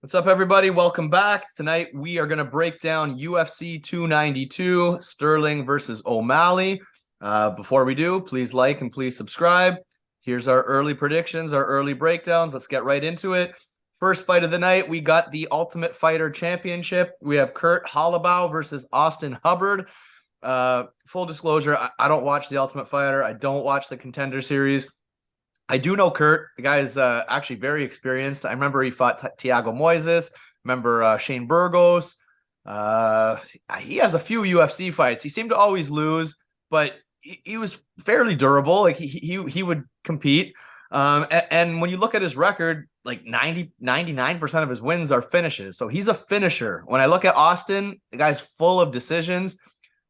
What's up, everybody? Welcome back. Tonight, we are going to break down UFC 292, Sterling versus O'Malley. Before we do, please like and please subscribe. Here's our early predictions, our early breakdowns. Let's get right into it. First fight of the night, we got the Ultimate Fighter Championship. We have Kurt Holobaugh versus Austin Hubbard. Full disclosure, I don't watch the Ultimate Fighter. I don't watch the Contender Series. I do know Kurt. The guy is actually very experienced. I remember he fought Thiago Moises. Remember Shane Burgos. He has a few UFC fights. He seemed to always lose, but he was fairly durable. Like he would compete. And when you look at his record, like 99% of his wins are finishes. So he's a finisher. When I look at Austin, the guy's full of decisions.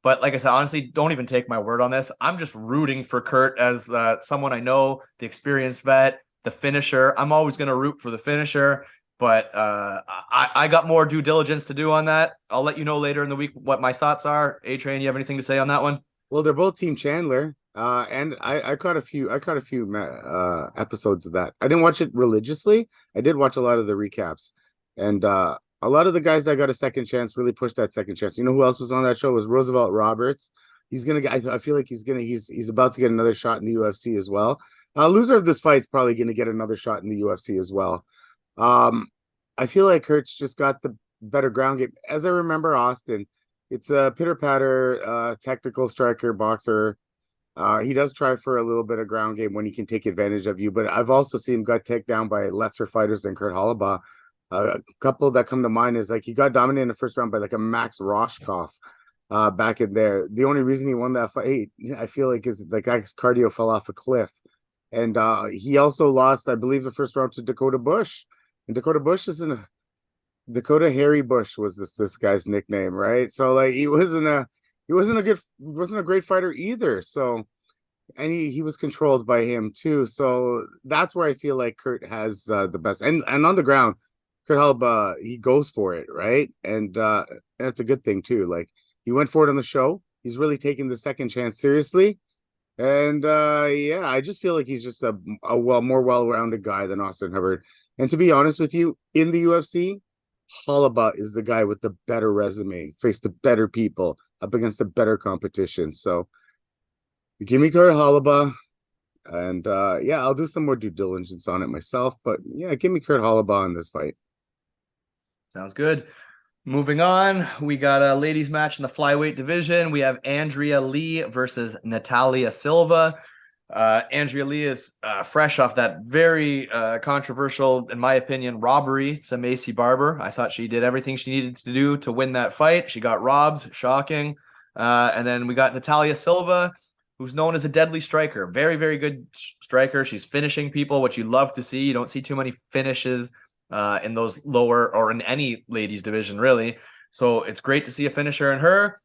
But like I said, honestly, don't even take my word on this. I'm just rooting for Kurt as someone I know, the experienced vet, the finisher. I'm always going to root for the finisher. But I got more due diligence to do on that. I'll let you know later in the week what my thoughts are. A-Train, you have anything to say on that one? Well, they're both Team Chandler. And I caught a few episodes of that. I didn't watch it religiously. I did watch a lot of the recaps. And a lot of the guys that got a second chance really pushed that second chance. You know who else was on that show? It was Roosevelt Roberts. He's gonna get. I feel like he's about to get another shot in the UFC as well. Loser of this fight is probably gonna get another shot in the UFC as well. I feel like Kurt's just got the better ground game. As I remember, Austin, it's a pitter patter, technical striker, boxer. He does try for a little bit of ground game when he can take advantage of you, but I've also seen him got taken down by lesser fighters than Kurt Holobaugh. A couple that come to mind is like he got dominated in the first round by like a Max Roshkoff back in there. The only reason he won that fight, I feel like, is the guy's cardio fell off a cliff. And he also lost, I believe, the first round to Dakota Bush. And Dakota Bush isn't a Dakota Harry Bush was this guy's nickname, right? So like he wasn't a great fighter either. So and he was controlled by him too. So that's where I feel like Kurt has the best. And on the ground, Kurt Holobaugh, he goes for it, right? And that's a good thing too. Like he went for it on the show. He's really taking the second chance seriously. And yeah, I just feel like he's just a more well-rounded guy than Austin Hubbard. And to be honest with you, in the UFC, Holobaugh is the guy with the better resume, faced the better people up against the better competition. So give me Kurt Holobaugh. And yeah, I'll do some more due diligence on it myself. But yeah, give me Kurt Holobaugh in this fight. Sounds good. Moving on, we got a ladies match in the flyweight division. We have Andrea Lee versus Natalia Silva. Andrea Lee is fresh off that very controversial, in my opinion, robbery to Macy Barber. I thought she did everything she needed to do to win that fight. She got robbed, shocking. And then we got Natalia Silva, who's known as a deadly striker. Very, very good striker. She's finishing people, which you love to see. You don't see too many finishes in those lower or in any ladies division, really. So it's great to see a finisher in her.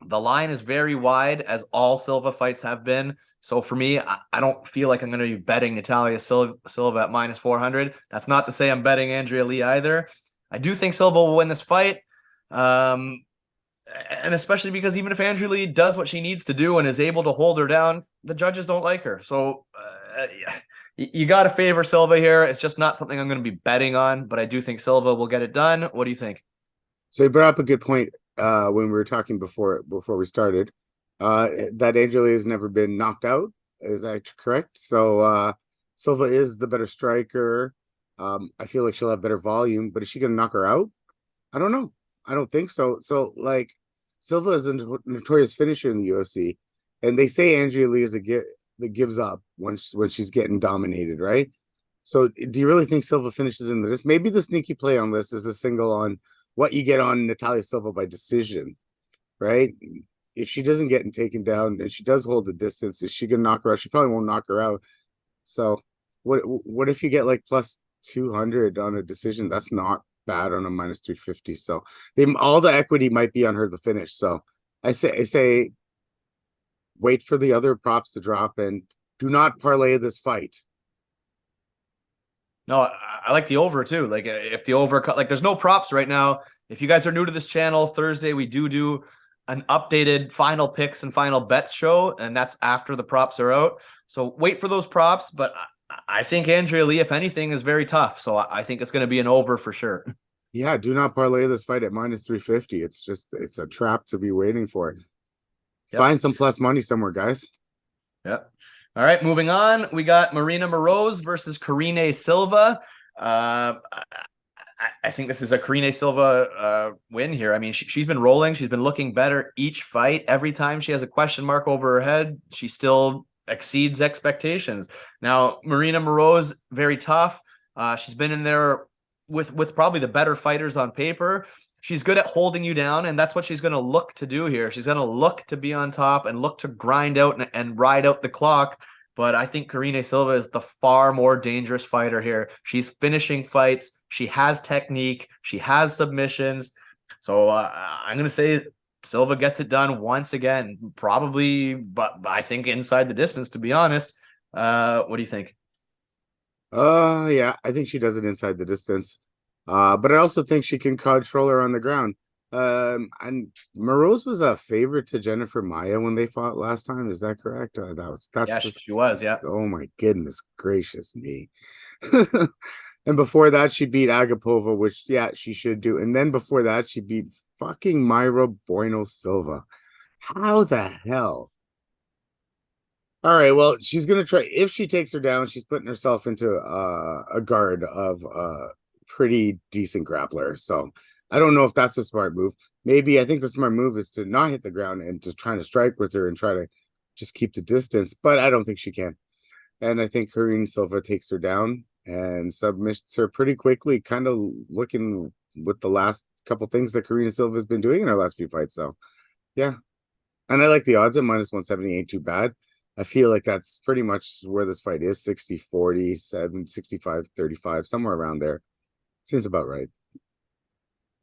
The line is very wide, as all Silva fights have been. So for me, I don't feel like I'm going to be betting Natalia Silva at minus 400. That's not to say I'm betting Andrea Lee either. I do think Silva will win this fight. And especially because even if Andrea Lee does what she needs to do and is able to hold her down, the judges don't like her. So yeah, you got to favor Silva here. It's just not something I'm going to be betting on, but I do think Silva will get it done. What do you think? So you brought up a good point when we were talking before we started. That Andrea Lee has never been knocked out. Is that correct? So Silva is the better striker. I feel like she'll have better volume, but is she going to knock her out? I don't know. I don't think so. So like Silva is a notorious finisher in the UFC, and they say Andrea Lee is that gives up when she's getting dominated, right? So do you really think Silva finishes into this? Maybe the sneaky play on this is a single on what you get on Natalia Silva by decision, right? If she doesn't get taken down and she does hold the distance, is she gonna knock her out? She probably won't knock her out. So what if you get like plus 200 on a decision? That's not bad on a minus 350. So all the equity might be on her to finish. So I say wait for the other props to drop and do not parlay this fight. No, I like the over too. Like if the over, like there's no props right now. If you guys are new to this channel, Thursday we do an updated final picks and final bets show, and that's after the props are out. So wait for those props, but I think Andrea Lee, if anything, is very tough. So I think it's going to be an over for sure. Yeah, do not parlay this fight at -350. It's a trap to be waiting for. Yep. Find some plus money somewhere, guys. Yep. All right, moving on. We got Marina Moroz versus Karine Silva. I think this is a Karine Silva win here. I mean, she's been rolling. She's been looking better each fight. Every time she has a question mark over her head, she still exceeds expectations. Now, Marina Moroz, very tough. She's been in there with probably the better fighters on paper. She's good at holding you down, and that's what she's going to look to do here. She's going to look to be on top and look to grind out and ride out the clock. But I think Karine Silva is the far more dangerous fighter here. She's finishing fights. She has technique. She has submissions. So I'm going to say Silva gets it done once again, probably, but I think inside the distance, to be honest. What do you think? Yeah, I think she does it inside the distance. But I also think she can control her on the ground. And Moroz was a favorite to Jennifer Maia when they fought last time. Is that correct? She was. Yeah. Oh my goodness gracious me! And before that, she beat Agapova, which she should do. And then before that, she beat fucking Mayra Bueno Silva. How the hell? All right, well, she's gonna try. If she takes her down, she's putting herself into a guard of a pretty decent grappler. So I don't know if that's a smart move. Maybe I think the smart move is to not hit the ground and just trying to strike with her and try to just keep the distance. But I don't think she can. And I think Karine Silva takes her down and submits her pretty quickly, kind of looking with the last couple things that Karine Silva has been doing in her last few fights. So yeah. And I like the odds at -170 ain't too bad. I feel like that's pretty much where this fight is, 60-40, 65-35, somewhere around there. Seems about right.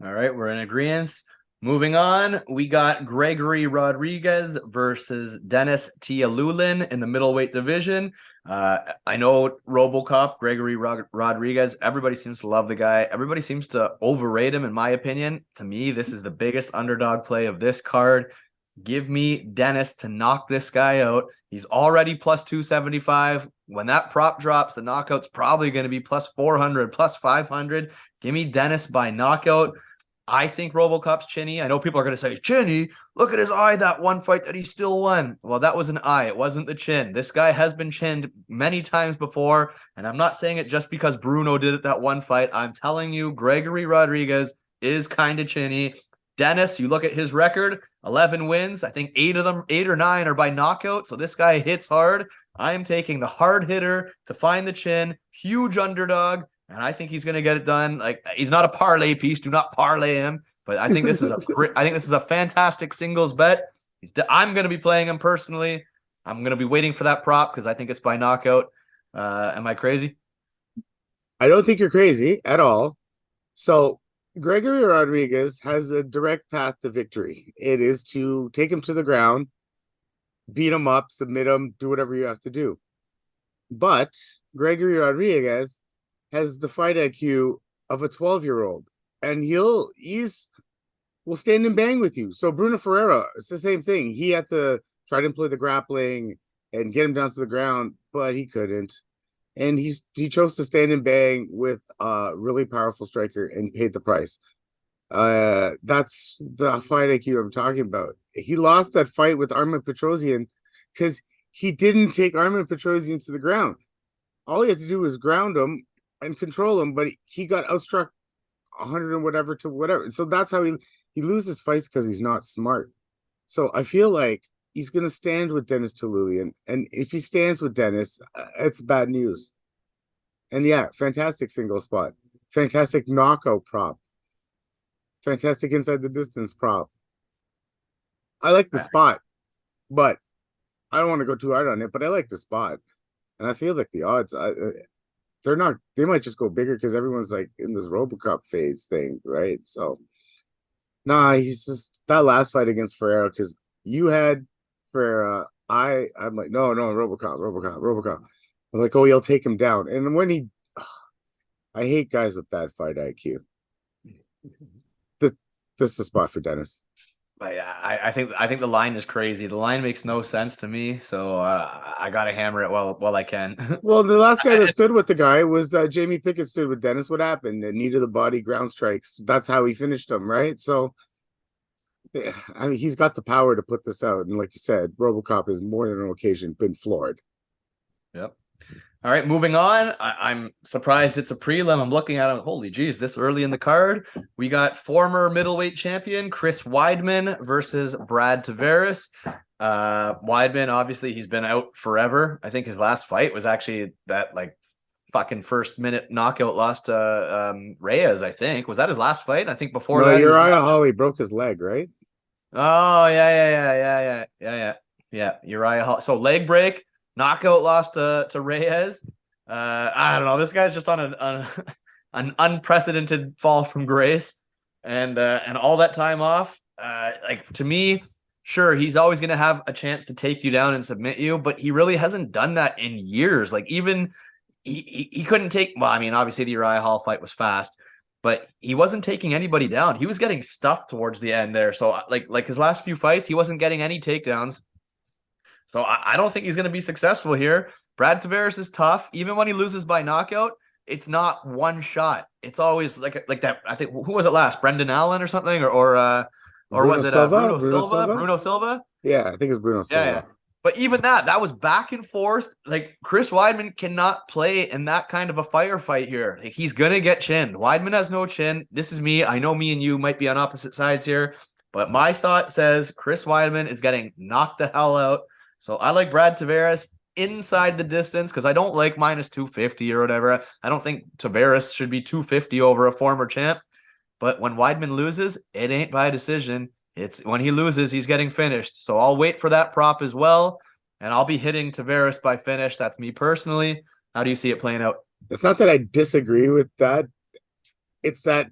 All right, we're in agreement. Moving on, we got Gregory Rodrigues versus Dennis Tiuliulin in the middleweight division. I know RoboCop, Gregory Rodrigues, everybody seems to love the guy. Everybody seems to overrate him, in my opinion. To me, this is the biggest underdog play of this card. Give me Dennis to knock this guy out. He's already plus 275. When that prop drops, the knockout's probably going to be plus 400, plus 500. Give me Dennis by knockout. I think RoboCop's chinny. I know people are going to say, chinny, look at his eye, that one fight that he still won. Well, that was an eye. It wasn't the chin. This guy has been chinned many times before, and I'm not saying it just because Bruno did it that one fight. I'm telling you, Gregory Rodrigues is kind of chinny. Dennis, you look at his record, 11 wins. I think 8 or 9 are by knockout. So this guy hits hard. I am taking the hard hitter to find the chin. Huge underdog. And I think he's going to get it done. Like, he's not a parlay piece. Do not parlay him. But I think this is a fantastic singles bet. I'm going to be playing him personally. I'm going to be waiting for that prop because I think it's by knockout. Am I crazy? I don't think you're crazy at all. So Gregory Rodrigues has a direct path to victory. It is to take him to the ground, beat him up, submit him, do whatever you have to do. But Gregory Rodrigues has the fight IQ of a 12-year-old, and will stand and bang with you. So Bruno Ferreira, it's the same thing. He had to try to employ the grappling and get him down to the ground, but he couldn't. And he chose to stand and bang with a really powerful striker and paid the price. That's the fight IQ I'm talking about. He lost that fight with Armen Petrosian because he didn't take Armen Petrosian to the ground. All he had to do was ground him and control him, but he got outstruck 100 and whatever to whatever. So that's how he loses fights, because he's not smart. So I feel like he's going to stand with Dennis Tiuliulin, and if he stands with Dennis, it's bad news. And yeah, fantastic single spot, fantastic knockout prop, fantastic inside the distance prop. I like the spot, but I don't want to go too hard on it, but I like the spot. And I feel like the odds, they might just go bigger because everyone's like in this RoboCop phase thing, right? So, nah, he's just that last fight against Ferreira, because you had Ferreira. I'm like, no, RoboCop. I'm like, oh, he'll take him down. And when I hate guys with bad fight IQ. This is the spot for Dennis. But yeah, I think the line is crazy. The line makes no sense to me, so I gotta hammer it while I can. Well, the last guy that stood with the guy was Jamie Pickett stood with Dennis. What happened? The knee to the body, ground strikes. That's how he finished him, right? So, yeah, I mean, he's got the power to put this out. And like you said, RoboCop has more than an occasion been floored. Yep. All right, moving on. I'm surprised it's a prelim. I'm looking at it. Holy geez, this early in the card. We got former middleweight champion Chris Weidman versus Brad Tavares. Weidman, obviously, he's been out forever. I think his last fight was actually that like fucking first minute knockout loss to Reyes, I think. Was that his last fight? I think before that. Uriah Hall broke his leg, right? Oh, yeah. Uriah Hall. So leg break. Knockout loss to Reyes. I don't know. This guy's just on an unprecedented fall from grace, and all that time off. Like to me, sure, he's always gonna have a chance to take you down and submit you, but he really hasn't done that in years. Like even he couldn't take. Well, I mean, obviously the Uriah Hall fight was fast, but he wasn't taking anybody down. He was getting stuffed towards the end there. So like his last few fights, he wasn't getting any takedowns. So I don't think he's going to be successful here. Brad Tavares is tough. Even when he loses by knockout, it's not one shot. It's always like that. I think, who was it last? Brendan Allen or something? Or was it Bruno Silva? Bruno Silva? Yeah, I think it's Bruno Silva. Yeah. But even that was back and forth. Like Chris Weidman cannot play in that kind of a firefight here. Like he's going to get chinned. Weidman has no chin. This is me. I know me and you might be on opposite sides here, but my thought says Chris Weidman is getting knocked the hell out. So I like Brad Tavares inside the distance because I don't like minus 250 or whatever. I don't think Tavares should be 250 over a former champ. But when Weidman loses, it ain't by decision. It's when he loses, he's getting finished. So I'll wait for that prop as well. And I'll be hitting Tavares by finish. That's me personally. How do you see it playing out? It's not that I disagree with that. It's that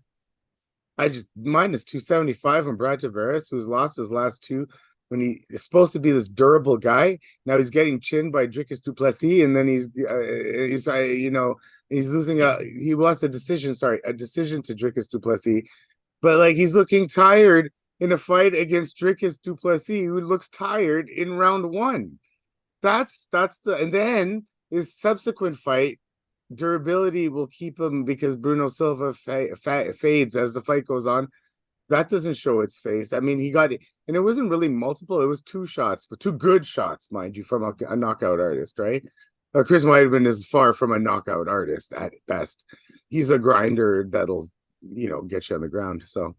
I just minus 275 on Brad Tavares, who's lost his last two. When he is supposed to be this durable guy, now he's getting chinned by Dricus du Plessis, and then he's losing he lost a decision to Dricus du Plessis, but like he's looking tired in a fight against Dricus du Plessis, who looks tired in round one. And then his subsequent fight, durability will keep him because Bruno Silva fades as the fight goes on. That doesn't show its face. I mean, he got it, and it wasn't really multiple. It was two shots, but two good shots, mind you, from a knockout artist, right? Chris Weidman is far from a knockout artist at best. He's a grinder that'll, get you on the ground. So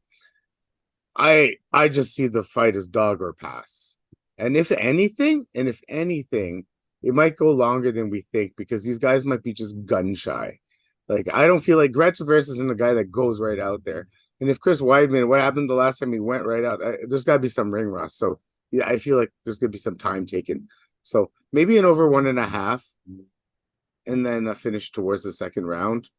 I just see the fight as dog or pass. And if anything, it might go longer than we think because these guys might be just gun shy. Like, I don't feel like Brad Tavares isn't a guy that goes right out there. And if Chris Weidman, what happened the last time he went right out, there's got to be some ring rust. So, yeah, I feel like there's going to be some time taken. So maybe an over 1.5 and then a finish towards the second round.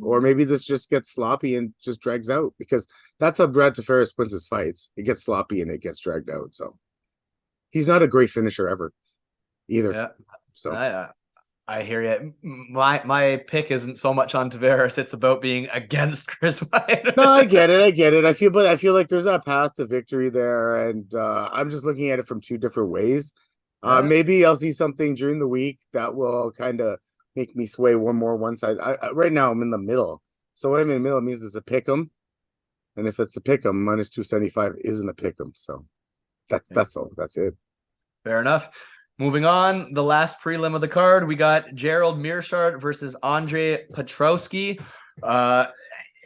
Or maybe this just gets sloppy and just drags out because that's how Brad Tavares wins his fights. It gets sloppy and it gets dragged out. So he's not a great finisher ever either. Yeah. So I hear you. My pick isn't so much on Tavares; it's about being against Chris Weidman. No, I get it. I feel like there's a path to victory there, and I'm just looking at it from two different ways. Maybe I'll see something during the week that will kind of make me sway one side. Right now I'm in the middle, so what I'm in the middle means it's a pick 'em, and if it's a pick 'em, minus 275 isn't a pick 'em. So that's all. That's it. Fair enough. Moving on, the last prelim of the card, we got Gerald Meershardt versus Andre Petroski.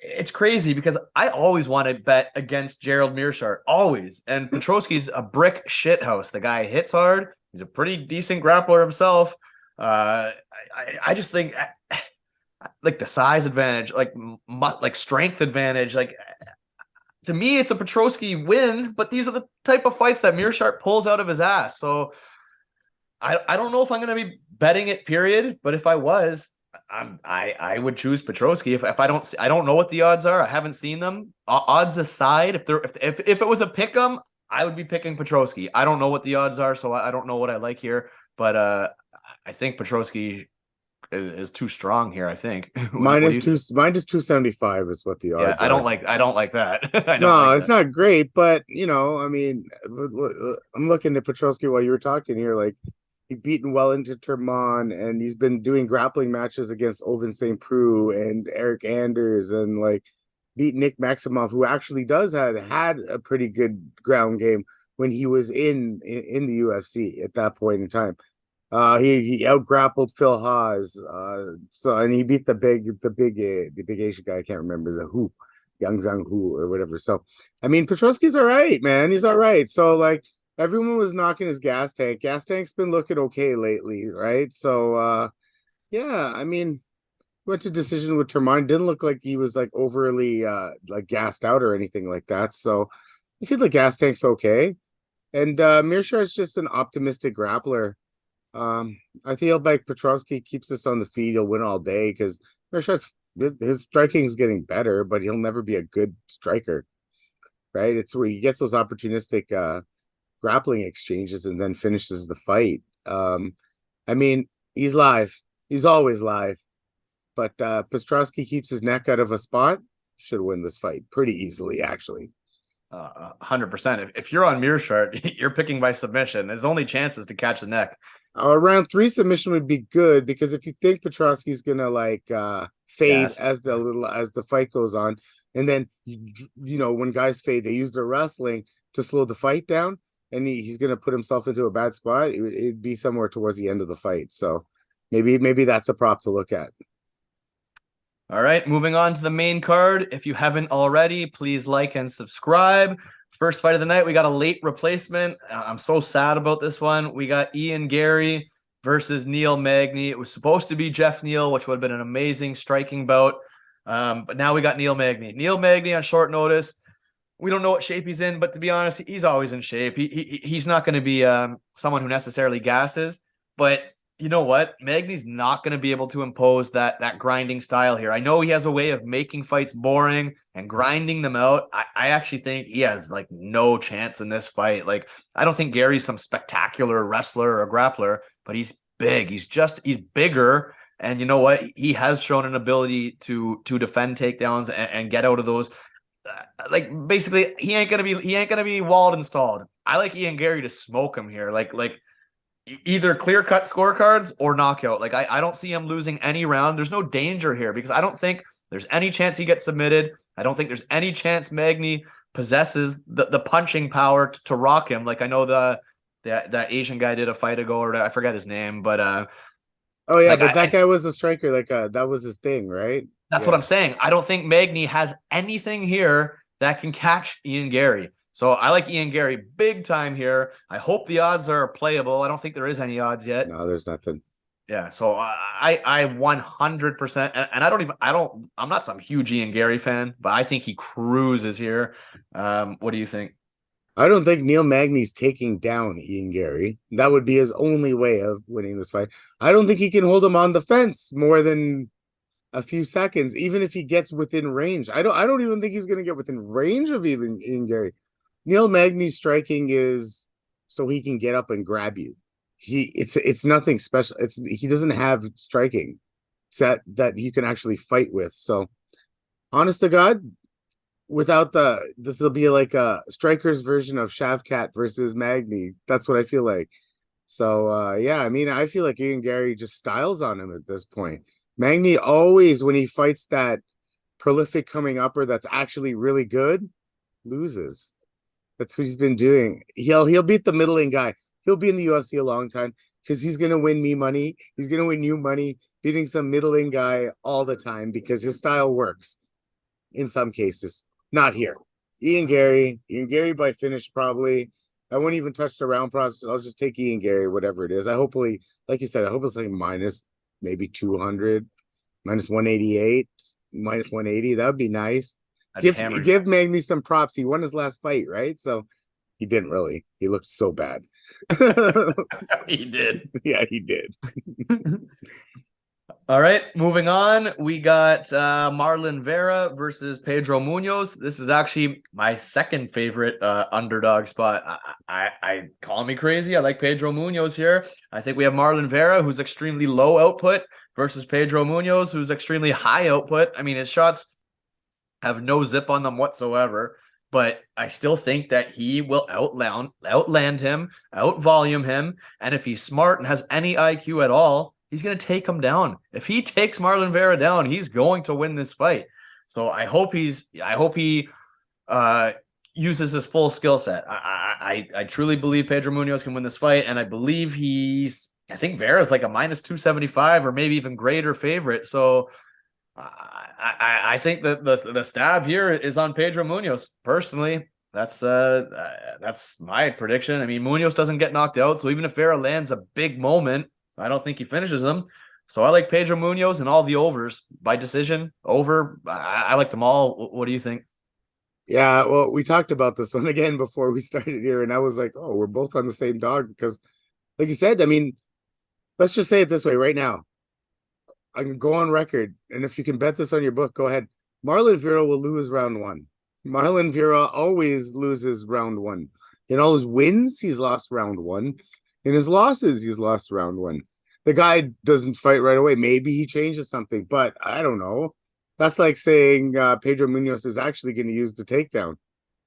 It's crazy because I always want to bet against Gerald Meershardt, always. And Petroski's a brick shithouse. The guy hits hard. He's a pretty decent grappler himself. I just think like the size advantage, like strength advantage, like to me, it's a Petroski win, but these are the type of fights that Meershardt pulls out of his ass. So I don't know if I'm going to be betting it, period. But if I was, I would choose Petroski. If I don't know what the odds are. I haven't seen them. Odds aside, if it was a pick 'em, I would be picking Petroski. I don't know what the odds are, so I don't know what I like here. But I think Petroski is too strong here, I think. Minus 275 is what the odds I are. I don't like that. I don't No, like it's that. not great, but I mean, I'm looking at Petroski while you were talking here. Like, he beaten well into Termon, and he's been doing grappling matches against Oven St. Preux and Eric Anders, and like beat Nick Maximov, who actually had a pretty good ground game when he was in the UFC at that point in time. He out grappled Phil Haas. And he beat the big Asian guy. I can't remember who, Yang Zhang Hu or whatever. So, I mean, Petroski's all right, man. He's all right. So, like, everyone was knocking his gas tank. Gas tank's been looking okay lately, right? So, yeah, I mean, went to decision with Termine. Didn't look like he was like overly like gassed out or anything like that. So, I feel the gas tank's okay. And Meershardt's just an optimistic grappler. I feel like Petroski keeps us on the feet. He'll win all day because his striking is getting better, but he'll never be a good striker, right? It's where he gets those opportunistic grappling exchanges and then finishes the fight. I mean, he's live. He's always live. But Petroski keeps his neck out of a spot. Should win this fight pretty easily, actually. 100%. If you're on Meershardt, you're picking by submission. His only chance is to catch the neck. Round 3 submission would be good because if you think Petroski's gonna like fade Yes. as the fight goes on, and then when guys fade, they use their wrestling to slow the fight down, and he's gonna put himself into a bad spot. It'd be somewhere towards the end of the fight. So maybe that's a prop to look at. All right, moving on to the main card. If you haven't already, please like and subscribe. First fight of the night, we got a late replacement. I'm so sad about this one. We got Ian Garry versus Neil Magny. It was supposed to be Jeff Neal, which would have been an amazing striking bout. But now we got Neil Magny. Neil Magny on short notice. We don't know what shape he's in, but to be honest, he's always in shape. He's not going to be someone who necessarily gasses. But you know what? Magny's not going to be able to impose that grinding style here. I know he has a way of making fights boring and grinding them out. I actually think he has like no chance in this fight. Like, I don't think Gary's some spectacular wrestler or grappler, but he's big. He's bigger. And you know what? He has shown an ability to defend takedowns and get out of those. Like, basically, he ain't gonna be walled and stalled. I like Ian Garry to smoke him here. Like either clear cut scorecards or knockout. Like, I don't see him losing any round. There's no danger here because I don't think there's any chance he gets submitted. I don't think there's any chance Magny possesses the punching power to rock him. Like, I know that Asian guy did a fight ago, or I forget his name, but oh yeah, like, but that guy was a striker. Like that was his thing, right? that's what I'm saying. I don't think Magny has anything here that can catch Ian Garry. So I like Ian Garry big time here. I hope the odds are playable. I don't think there is any odds yet. No, there's nothing. Yeah, so I 100%, and I'm not some huge Ian Garry fan, but I think he cruises here. What do you think? I don't think Neil Magny's taking down Ian Garry. That would be his only way of winning this fight. I don't think he can hold him on the fence more than a few seconds, even if he gets within range. I don't even think he's going to get within range of even Ian Garry. Neil Magny's striking is so he can get up and grab you. It's nothing special. He doesn't have striking set that you can actually fight with. So, honest to God, this will be like a striker's version of Shavkat versus Magny. That's what I feel like. So, yeah, I mean, I feel like Ian Garry just styles on him at this point. Magny always, when he fights that prolific coming upper that's actually really good, loses. That's what he's been doing. He'll beat the middling guy. He'll be in the UFC a long time because he's gonna win me money. He's gonna win you money beating some middling guy all the time because his style works. In some cases, not here. Ian Garry by finish probably. I wouldn't even touch the round props. I'll just take Ian Garry, whatever it is. I hopefully, like you said, I hope it's like minus maybe 200, minus 188, minus 180. That would be nice. Give Magny some props. He won his last fight, right? So he didn't really. He looked so bad. He did. Yeah, he did. All right, moving on. We got Marlon Vera versus Pedro Munhoz. This is actually my second favorite underdog spot. I call me crazy. I like Pedro Munhoz here. I think we have Marlon Vera, who's extremely low output, versus Pedro Munhoz, who's extremely high output. I mean, his shots have no zip on them whatsoever, but I still think that he will outland him, outvolume him, and if he's smart and has any IQ at all, he's going to take him down. If he takes Marlon Vera down, he's going to win this fight. So I hope he uses his full skill set. I truly believe Pedro Munhoz can win this fight, and I believe I think Vera's like a minus 275 or maybe even greater favorite. So I think that the stab here is on Pedro Munhoz. Personally, that's my prediction. I mean, Munhoz doesn't get knocked out, so even if Vera lands a big moment, I don't think he finishes him. So I like Pedro Munhoz and all the overs by decision. Over, I like them all. What do you think? Yeah, well, we talked about this one again before we started here, and I was like, oh, we're both on the same dog because, like you said, I mean, let's just say it this way right now. I can go on record, and if you can bet this on your book, go ahead. Marlon Vera will lose round one. Marlon Vera always loses round one. In all his wins, he's lost round one. In his losses, he's lost round one. The guy doesn't fight right away. Maybe he changes something, but I don't know. That's like saying Pedro Munhoz is actually going to use the takedown.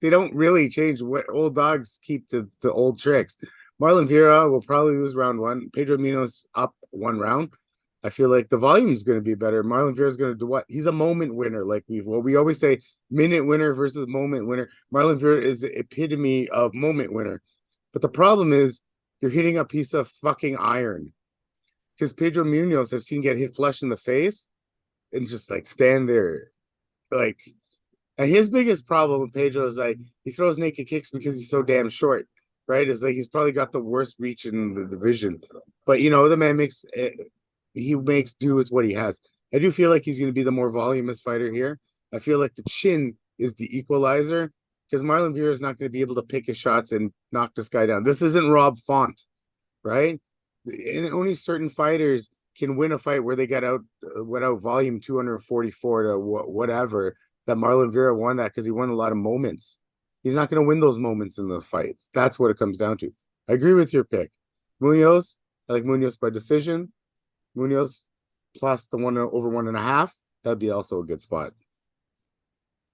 They don't really change. What old dogs keep the old tricks. Marlon Vera will probably lose round one. Pedro Munhoz up one round. I feel like the volume is going to be better. Marlon Vera is going to do what? He's a moment winner. Like we always say, minute winner versus moment winner. Marlon Vera is the epitome of moment winner. But the problem is you're hitting a piece of fucking iron. Because Pedro Munhoz, I've seen get hit flush in the face and just like stand there. Like, and his biggest problem with Pedro is like he throws naked kicks because he's so damn short, right? It's like he's probably got the worst reach in the division. But you know, the man makes do with what he has. I do feel like he's going to be the more voluminous fighter here. I feel like the chin is the equalizer because Marlon Vera is not going to be able to pick his shots and knock this guy down. This isn't Rob Font, right? And only certain fighters can win a fight where they got out volume 244 to whatever. That Marlon Vera won that because he won a lot of moments. He's not going to win those moments in the fight. That's what it comes down to. I agree with your pick. Munhoz, I like Munhoz by decision. Munhoz plus the one over 1.5. That'd be also a good spot.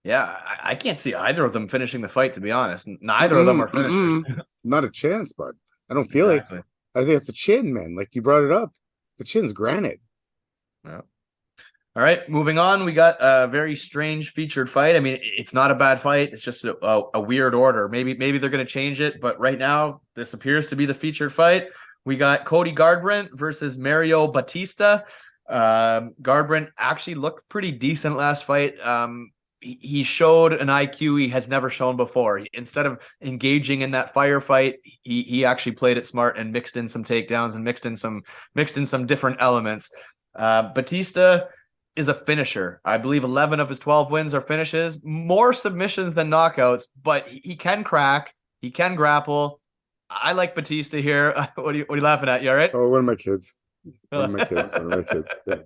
Yeah, I can't see either of them finishing the fight, to be honest. Neither of them are finishers. Not a chance, bud. I don't feel like. I think it's the chin, man. Like you brought it up. The chin's granite. Yeah. All right, moving on. We got a very strange featured fight. I mean, it's not a bad fight. It's just a weird order. Maybe they're going to change it, but right now this appears to be the featured fight. We got Cody Garbrandt versus Mario Bautista. Garbrandt actually looked pretty decent last fight. He showed an IQ he has never shown before. Instead of engaging in that firefight, he actually played it smart and mixed in some takedowns and mixed in some different elements. Bautista is a finisher. I believe 11 of his 12 wins are finishes, more submissions than knockouts, but he can crack, he can grapple. I like Bautista here. What are you laughing at? You all right? Oh, one of my kids. Yeah.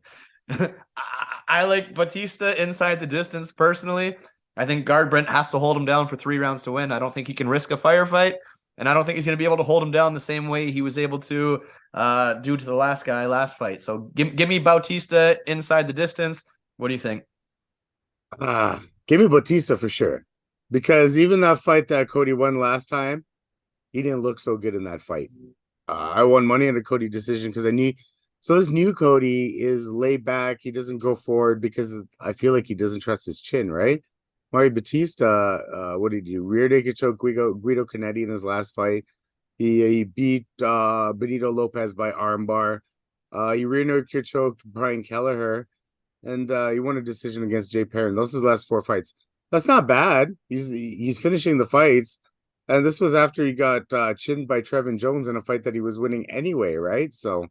I like Bautista inside the distance personally. I think Garbrandt has to hold him down for 3 rounds to win. I don't think he can risk a firefight, and I don't think he's going to be able to hold him down the same way he was able to do to the last guy last fight. So give me Bautista inside the distance. What do you think? Give me Bautista for sure, because even that fight that Cody won last time, he didn't look so good in that fight. I won money on a Cody decision because I knew. So this new Cody is laid back. He doesn't go forward because I feel like he doesn't trust his chin, right? Mario Bautista, what did he do? Rear naked choke Guido Canetti in his last fight. He beat Benito Lopez by armbar. He rear naked choked Brian Kelleher, and he won a decision against Jay Perrin. Those are his last 4 fights. That's not bad. He's finishing the fights, and this was after he got chinned by Trevin Jones in a fight that he was winning anyway, right? So.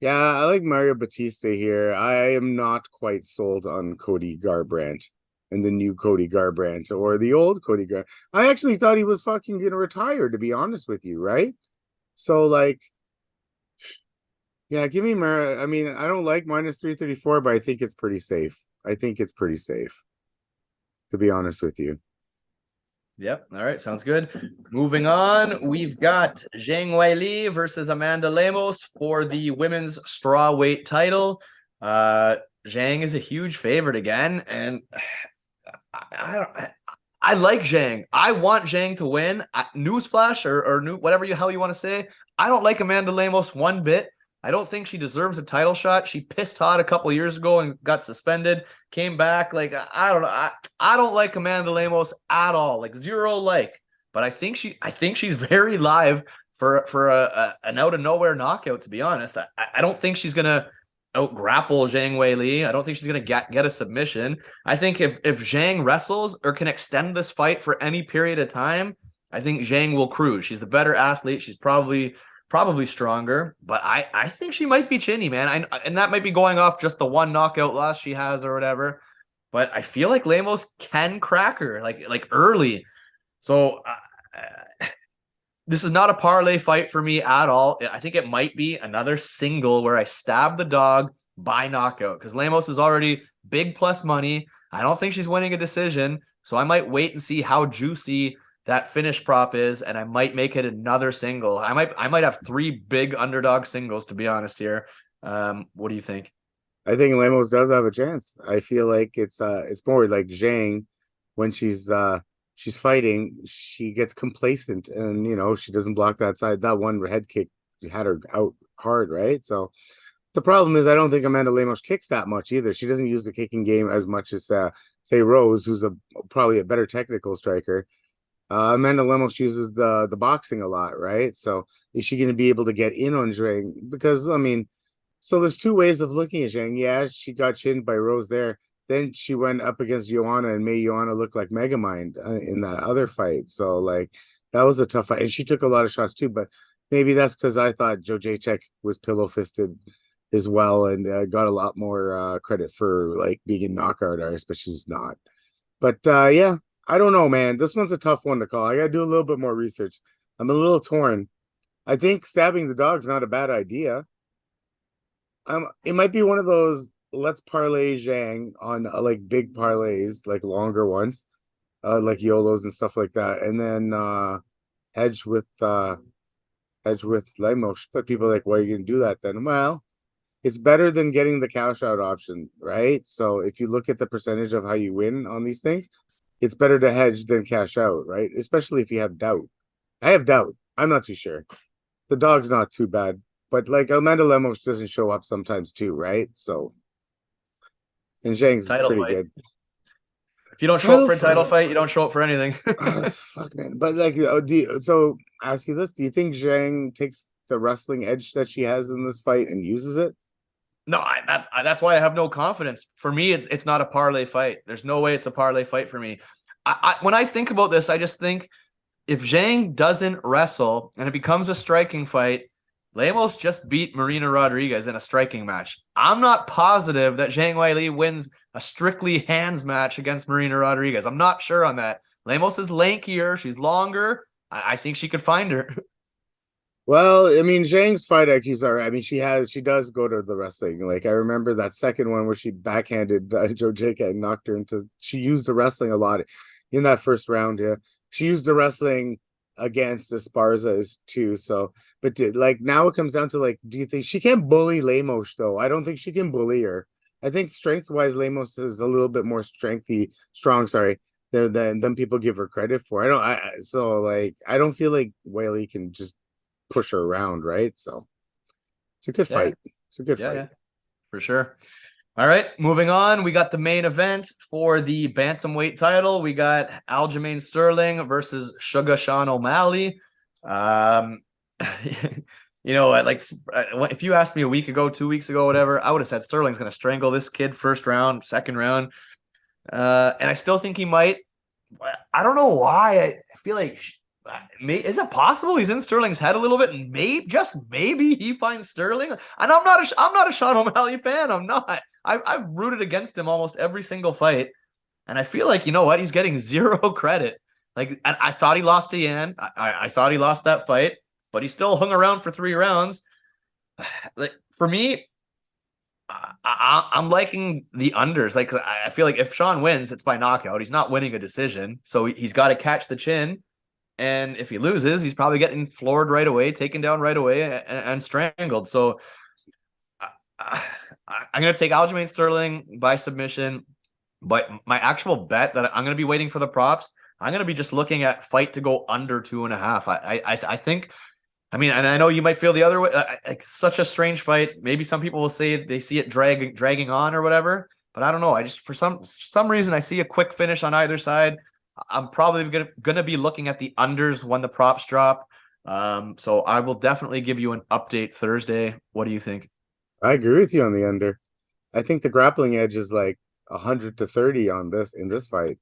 Yeah, I like Mario Bautista here. I am not quite sold on Cody Garbrandt and the new Cody Garbrandt or the old Cody Garbrandt. I actually thought he was fucking going to retire, to be honest with you, right? So, like, Yeah, give me I mean, I don't like minus 334, but I think it's pretty safe. I think it's pretty safe, to be honest with you. Yep. All right. Sounds good. Moving on, we've got Zhang Weili versus Amanda Lemos for the women's strawweight title. Zhang is a huge favorite again, and I like Zhang. I want Zhang to win. Newsflash or new whatever you hell you want to say. I don't like Amanda Lemos one bit. I don't think she deserves a title shot. She pissed hot a couple years ago and got suspended. Came back. Like, I don't know. I don't like Amanda Lemos at all. Like, zero like. But I think she's very live for an out of nowhere knockout. To be honest, I don't think she's gonna out grapple Zhang Weili. I don't think she's gonna get a submission. I think if Zhang wrestles or can extend this fight for any period of time, I think Zhang will cruise. She's the better athlete. She's probably stronger, but I think she might be chinny, man. And that might be going off just the one knockout loss she has or whatever. But I feel like Lemos can crack her like early. So this is not a parlay fight for me at all. I think it might be another single where I stab the dog by knockout because Lemos is already big plus money. I don't think she's winning a decision, so I might wait and see how juicy that finish prop is, and I might make it another single. I might have 3 big underdog singles, to be honest here. What do you think? I think Lemos does have a chance. I feel like it's more like Zhang when she's fighting, she gets complacent and she doesn't block that side. That one head kick had her out hard, right? So the problem is I don't think Amanda Lemos kicks that much either. She doesn't use the kicking game as much as say Rose, who's probably a better technical striker. Amanda Lemos uses the boxing a lot, right? So is she going to be able to get in on Zhang? Because I mean, so there's 2 ways of looking at Zhang. Yeah, she got chinned by Rose there. Then she went up against Joanna and made Joanna look like Megamind in that other fight. So like that was a tough fight, and she took a lot of shots too. But maybe that's because I thought Jacek was pillow fisted as well and got a lot more credit for like being a knockout artist, but she's not. But yeah. I don't know, man. This one's a tough one to call. I got to do a little bit more research. I'm a little torn. I think stabbing the dog's not a bad idea. It might be one of those let's parlay Zhang on like big parlays, like longer ones, like YOLOs and stuff like that, and then hedge with Lemos. But people are like, why are you gonna do that then? Well, it's better than getting the cash out option, right? So if you look at the percentage of how you win on these things, it's better to hedge than cash out, right? Especially if you have doubt. I have doubt. I'm not too sure. The dog's not too bad, but like Amanda Lemos doesn't show up sometimes too, right? So, and Zhang's pretty good. If you don't show up for a title fight, you don't show up for anything. Fuck, man. But like, so ask you this: do you think Zhang takes the wrestling edge that she has in this fight and uses it? No, that's why I have no confidence. For me, it's not a parlay fight. There's no way it's a parlay fight for me. When I think about this, I just think if Zhang doesn't wrestle and it becomes a striking fight, Lemos just beat Marina Rodrigues in a striking match. I'm not positive that Zhang Weili wins a strictly hands match against Marina Rodrigues. I'm not sure on that. Lemos is lankier. She's longer. I think she could find her. Well, I mean, Zhang's fight IQ's all right. I mean, she does go to the wrestling. Like, I remember that second one where she backhanded Jacek and knocked her into. She used the wrestling a lot in that first round. Yeah, she used the wrestling against Esparza too. So, but like now it comes down to like, do you think she can't bully Lemos though? I don't think she can bully her. I think strength wise, Lemos is a little bit more strong. Sorry, than people give her credit for. I don't feel like Weili can just push her around, right? So it's a good fight. It's a good fight. Yeah, for sure. All right, moving on. We got the main event for the bantamweight title. We got Aljamain Sterling versus Sugar Sean O'Malley. You know, like if you asked me a week ago, 2 weeks ago, whatever, I would have said Sterling's going to strangle this kid first round, second round. And I still think he might. I don't know why. I feel like is it possible he's in Sterling's head a little bit, and maybe he finds Sterling? And I'm not a Sean O'Malley fan. I'm not. I've rooted against him almost every single fight, and I feel like, you know what, he's getting zero credit. Like, I thought he lost to Yan. I thought he lost that fight, but he still hung around for 3 rounds. Like, for me, I'm liking the unders. Like, I feel like if Sean wins, it's by knockout. He's not winning a decision, so he's got to catch the chin. And if he loses, he's probably getting floored right away, taken down right away, and strangled. So I'm going to take Aljamain Sterling by submission. But my actual bet that I'm going to be waiting for the props, I'm going to be just looking at fight to go under 2.5. I think, I mean, and I know you might feel the other way. Like, such a strange fight. Maybe some people will say they see it dragging on or whatever. But I don't know. I just, for some reason, I see a quick finish on either side. I'm probably gonna be looking at the unders when the props drop. So I will definitely give you an update Thursday. What do you think? I agree with you on the under. I think the grappling edge is like 100-30 on this in this fight.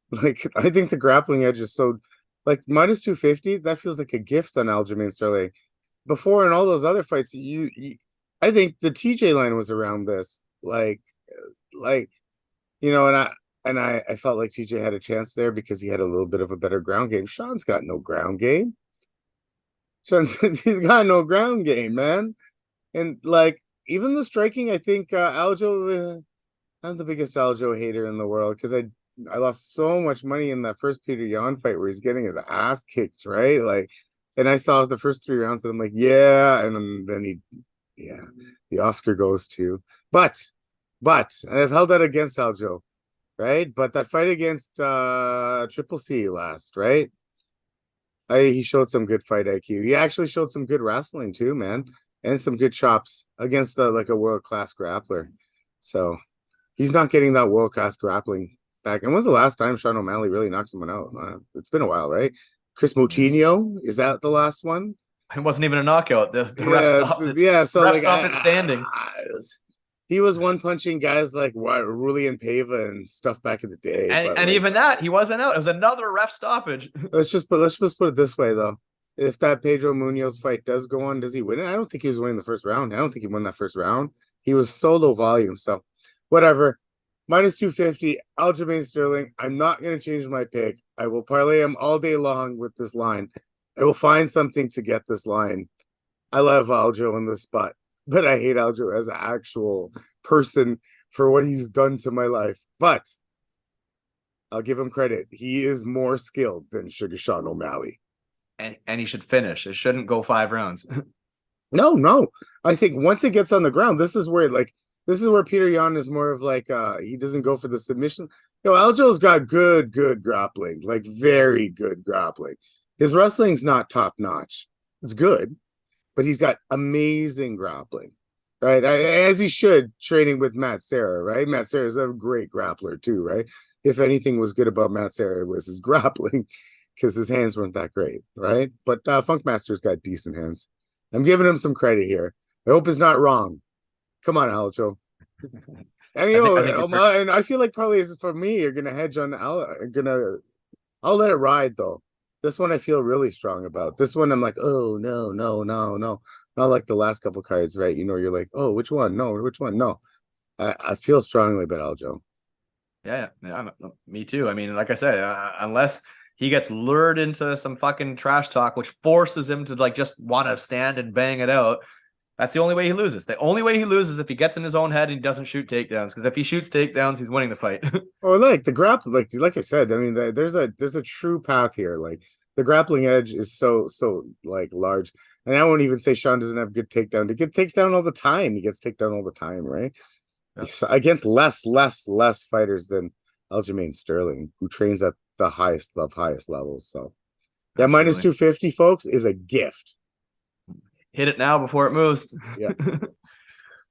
Like, I think the grappling edge is so like minus 250. That feels like a gift on Aljamain Sterling. Before in all those other fights, I think the TJ line was around this. Like you know, and I felt like TJ had a chance there because he had a little bit of a better ground game. Sean's got no ground game. He's got no ground game, man. And like, even the striking, I think Aljo, I'm the biggest Aljo hater in the world because I lost so much money in that first Peter Yan fight where he's getting his ass kicked, right? Like, and I saw the first 3 rounds and I'm like, yeah, and then the Oscar goes to, but I've held that against Aljo. Right, but that fight against Triple C last, right? He showed some good fight IQ. He actually showed some good wrestling too, man, and some good chops against like a world-class grappler. So he's not getting that world-class grappling back. And when's the last time Sean O'Malley really knocked someone out? It's been a while, right? Chris Moutinho, is that the last one? It wasn't even a knockout. The ref stopped it. Yeah, so ref like stopped it standing. He was one punching guys like Rulli and Pava and stuff back in the day. And like, even that, he wasn't out. It was another ref stoppage. Let's just put it this way though. If that Pedro Munoz fight does go on, does he win it? I don't think he was winning the first round. I don't think he won that first round. He was so low volume. So whatever. Minus 250, Aljamain Sterling. I'm not going to change my pick. I will parlay him all day long with this line. I will find something to get this line. I love Aljo in this spot. But I hate Aljo as an actual person for what he's done to my life. But I'll give him credit. He is more skilled than Sugar Sean O'Malley. And he should finish. It shouldn't go 5 rounds. No. I think once it gets on the ground, this is where Peter Yan is more of like he doesn't go for the submission. Aljo's got good grappling, like very good grappling. His wrestling's not top notch. It's good. But he's got amazing grappling, right? As he should, training with Matt Serra, right? Matt Serra's a great grappler too, right? If anything was good about Matt Serra, it was his grappling because his hands weren't that great, right? But Funkmaster's got decent hands. I'm giving him some credit here. I hope it's not wrong. Come on, Aljo. And and I feel like probably for me, you're gonna hedge on I'll let it ride though. This one I feel really strong about. This one I'm like, oh no. Not like the last couple cards, right? You're like, oh, which one? No, which one? No. I feel strongly about Aljo. Yeah, me too. I mean, like I said, unless he gets lured into some fucking trash talk, which forces him to like just want to stand and bang it out. That's the only way he loses. The only way he loses is if he gets in his own head and he doesn't shoot takedowns. Because if he shoots takedowns, he's winning the fight. Or like the grapple, like I said, I mean, there's a true path here. Like the grappling edge is so like large, and I won't even say Sean doesn't have good takedown. He gets takedown all the time. He gets takedown all the time, right? Yeah. So against less fighters than Aljamain Sterling, who trains at the highest levels. So yeah, minus 250, folks, is a gift. Hit it now before it moves. Yeah.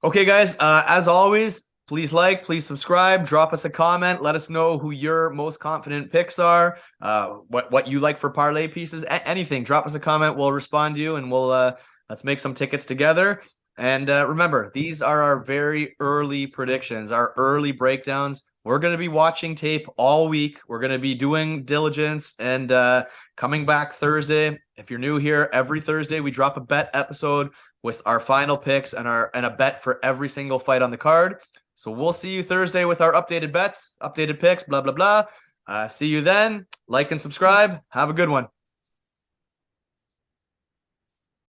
Okay, guys. As always, please please subscribe, drop us a comment, let us know who your most confident picks are, what you like for parlay pieces, anything. Drop us a comment, we'll respond to you, and we'll let's make some tickets together. And remember, these are our very early predictions, our early breakdowns. We're going to be watching tape all week. We're going to be doing diligence and coming back Thursday. If you're new here, every Thursday we drop a bet episode with our final picks and a bet for every single fight on the card. So we'll see you Thursday with our updated bets, updated picks, blah, blah, blah. See you then. Like and subscribe. Have a good one.